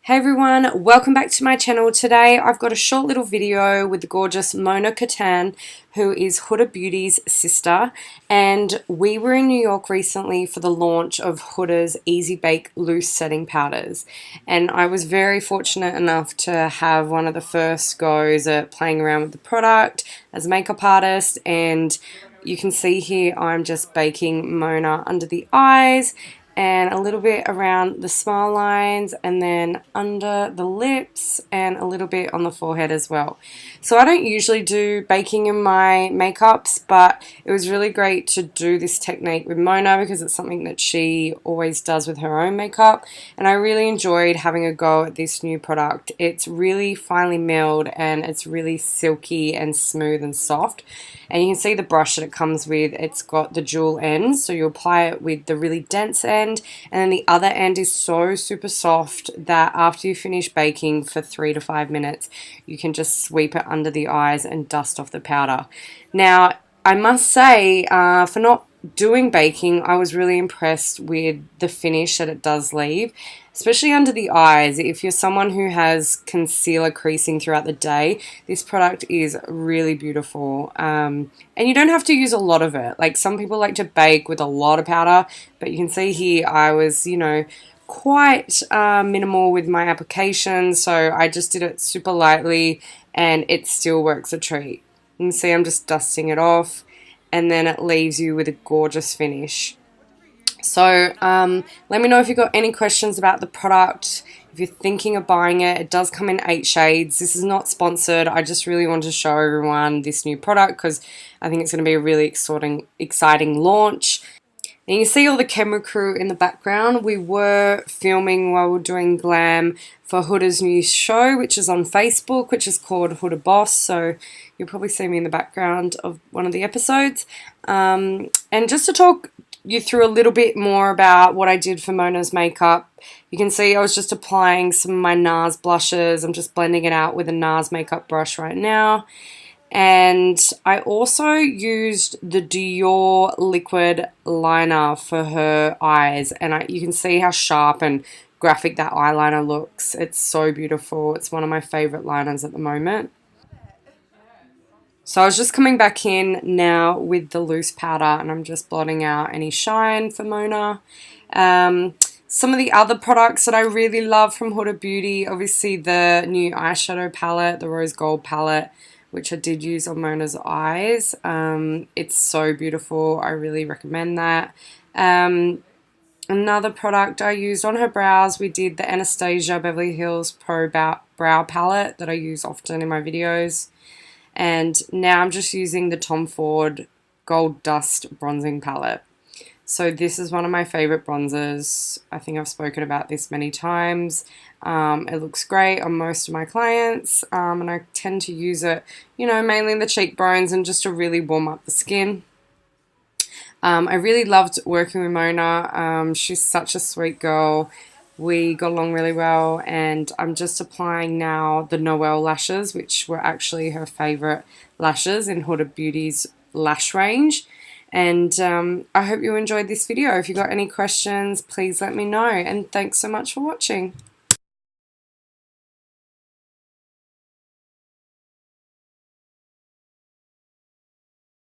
Hey everyone, welcome back to my channel. Today I've got a short little video with the gorgeous Mona Kattan, who is Huda Beauty's sister, and we were in New York recently for the launch of Huda's Easy Bake Loose Setting Powders, and I was very fortunate enough to have one of the first goes at playing around with the product as a makeup artist. And you can see here I'm just baking Mona under the eyes and a little bit around the smile lines, and then under the lips, and a little bit on the forehead as well. So I don't usually do baking in my makeups, but it was really great to do this technique with Mona because it's something that she always does with her own makeup, and I really enjoyed having a go at this new product. It's really finely milled and it's really silky and smooth and soft. And you can see the brush that it comes with. It's got the dual ends, so you apply it with the really dense end, and then the other end is so super soft that after you finish baking for 3 to 5 minutes, you can just sweep it under the eyes and dust off the powder. Now, I must say, for not doing baking, I was really impressed with the finish that it does leave, especially under the eyes. If you're someone who has concealer creasing throughout the day, this product is really beautiful. And you don't have to use a lot of it. Like, some people like to bake with a lot of powder, but you can see here I was, quite minimal with my application, so I just did it super lightly and it still works a treat. You can see I'm just dusting it off, and then it leaves you with a gorgeous finish. So let me know if you've got any questions about the product. If you're thinking of buying it, it does come in 8 shades. This is not sponsored. I just really want to show everyone this new product because I think it's going to be a really exciting launch. And you can see all the camera crew in the background. We were filming while we were doing glam for Huda's new show, which is on Facebook, which is called Huda Boss. So you'll probably see me in the background of one of the episodes. And just to talk you through a little bit more about what I did for Mona's makeup, you can see I was just applying some of my NARS blushes. I'm just blending it out with a NARS makeup brush right now. And I also used the Dior liquid liner for her eyes, and you can see how sharp and graphic that eyeliner looks. It's so beautiful. It's one of my favorite liners at the moment. So I was just coming back in now with the loose powder, and I'm just blotting out any shine for Mona. Some of the other products that I really love from Huda Beauty, obviously the new eyeshadow palette, the rose gold palette, which I did use on Mona's eyes. It's so beautiful. I really recommend that. Another product I used on her brows, we did the Anastasia Beverly Hills Pro Brow Palette that I use often in my videos. And now I'm just using the Tom Ford Gold Dust Bronzing Palette. So this is one of my favorite bronzers. I think I've spoken about this many times. It looks great on most of my clients, and I tend to use it, mainly in the cheekbones and just to really warm up the skin. I really loved working with Mona. She's such a sweet girl. We got along really well, and I'm just applying now the Noel lashes, which were actually her favorite lashes in Huda Beauty's lash range. And I hope you enjoyed this video. If you got any questions, please let me know. And thanks so much for watching.